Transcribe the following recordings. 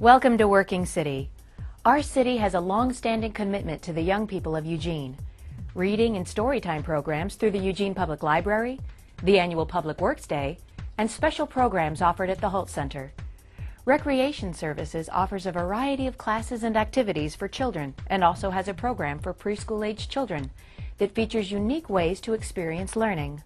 Welcome to Working City. Our city has a long-standing commitment to the young people of Eugene. Reading and storytime programs through the Eugene Public Library, the annual Public Works Day, and special programs offered at the Holt Center. Recreation Services offers a variety of classes and activities for children and also has a program for preschool-age children that features unique ways to experience learning.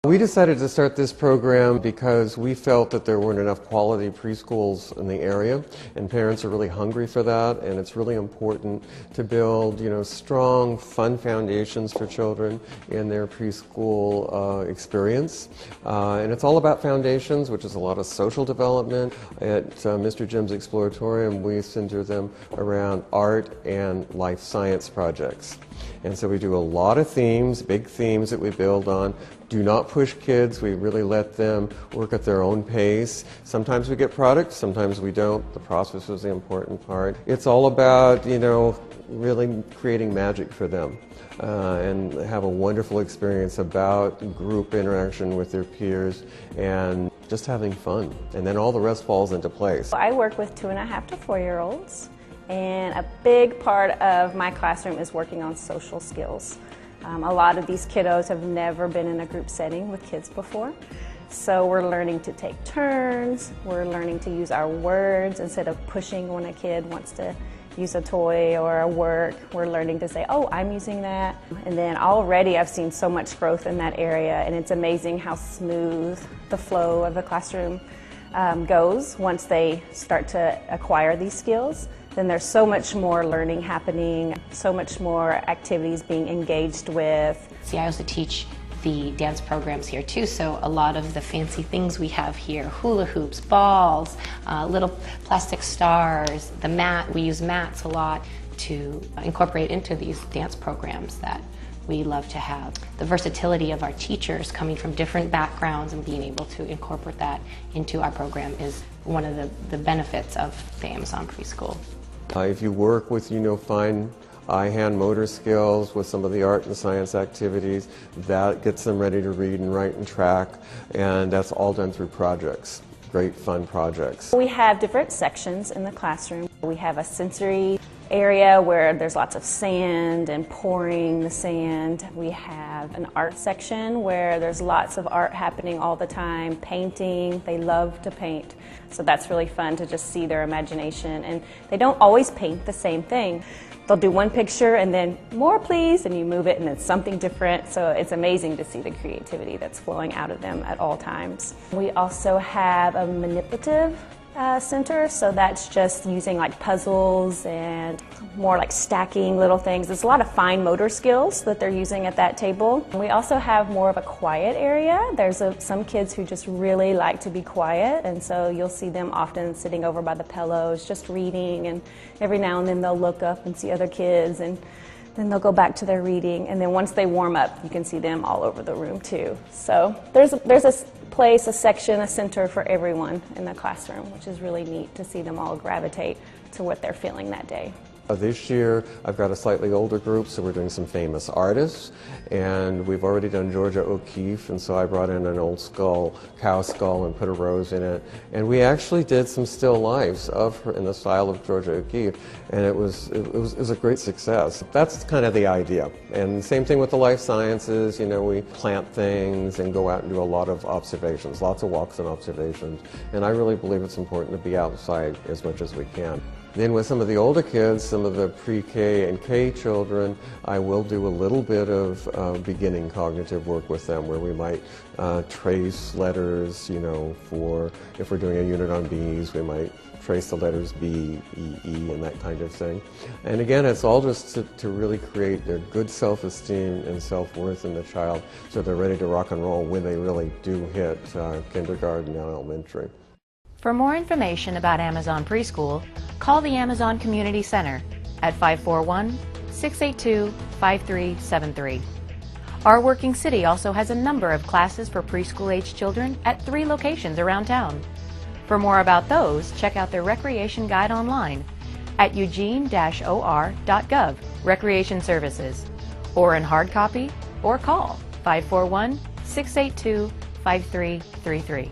We decided to start this program because we felt that there weren't enough quality preschools in the area, and parents are really hungry for that, and it's really important to build, strong, fun foundations for children in their preschool experience. And it's all about foundations, which is a lot of social development. At Mr. Jim's Exploratorium, we center them around art and life science projects. And so we do a lot of themes, big themes that we build on. Do not push kids. We really let them work at their own pace. Sometimes we get products, sometimes we don't. The process is the important part. It's all about, really creating magic for them and have a wonderful experience about group interaction with their peers and just having fun. And then all the rest falls into place. I work with 2.5 to 4-year-olds. And a big part of my classroom is working on social skills. A lot of these kiddos have never been in a group setting with kids before. So we're learning to take turns, we're learning to use our words instead of pushing when a kid wants to use a toy or a work. We're learning to say, oh, I'm using that. And then already I've seen so much growth in that area, and it's amazing how smooth the flow of the classroom goes once they start to acquire these skills. Then there's so much more learning happening, so much more activities being engaged with. See, I also teach the dance programs here too, so a lot of the fancy things we have here, hula hoops, balls, little plastic stars, the mat, we use mats a lot to incorporate into these dance programs that we love to have. The versatility of our teachers coming from different backgrounds and being able to incorporate that into our program is one of the benefits of the Amazon Preschool. If you work with, fine eye-hand motor skills with some of the art and science activities, that gets them ready to read and write and track, and that's all done through projects, great fun projects. We have different sections in the classroom. We have a sensory area where there's lots of sand and pouring the sand. We have an art section where there's lots of art happening all the time, painting. They love to paint. So that's really fun to just see their imagination. And they don't always paint the same thing. They'll do one picture and then more please, and you move it and it's something different. So it's amazing to see the creativity that's flowing out of them at all times. We also have a manipulative center, so that's just using like puzzles and more like stacking little things. There's a lot of fine motor skills that they're using at that table. We also have more of a quiet area. There's some kids who just really like to be quiet, and so you'll see them often sitting over by the pillows just reading, and every now and then they'll look up and see other kids, and then they'll go back to their reading, and then once they warm up you can see them all over the room too. So there's a place, a section, a center for everyone in the classroom, which is really neat to see them all gravitate to what they're feeling that day. This year I've got a slightly older group, so we're doing some famous artists, and we've already done Georgia O'Keeffe, and so I brought in an old cow skull and put a rose in it, and we actually did some still lifes of her in the style of Georgia O'Keeffe, and it was a great success. That's kind of the idea. And same thing with the life sciences, we plant things and go out and do a lot of observations, lots of walks and observations, and I really believe it's important to be outside as much as we can. Then with some of the older kids, some of the pre-K and K children, I will do a little bit of beginning cognitive work with them, where we might trace letters, for if we're doing a unit on B's, we might trace the letters B, E, E, and that kind of thing. And again, it's all just to really create their good self-esteem and self-worth in the child, so they're ready to rock and roll when they really do hit kindergarten and elementary. For more information about Amazon Preschool, call the Amazon Community Center at 541-682-5373. Our Working City also has a number of classes for preschool-age children at 3 locations around town. For more about those, check out their recreation guide online at eugene-or.gov, Recreation Services, or in hard copy, or call 541-682-5333.